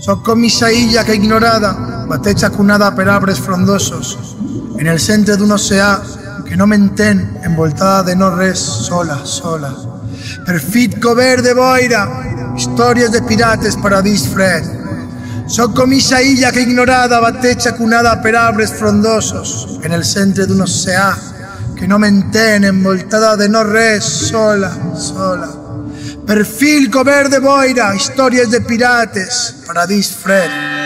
Soc com issa illa que ignorada bateig acunada per arbres frondosos en el centre d'un oceà que no m'entén, envoltada de no res, sola, sola. Perfit cobert de boira, històries de pirates, paradís fred. Soc com issa illa que ignorada bateig acunada per arbres frondosos en el centre d'un oceà que no m'entén, envoltada de no res, sola, sola. Perfil cobert de boira, històries de pirates, paradís fred.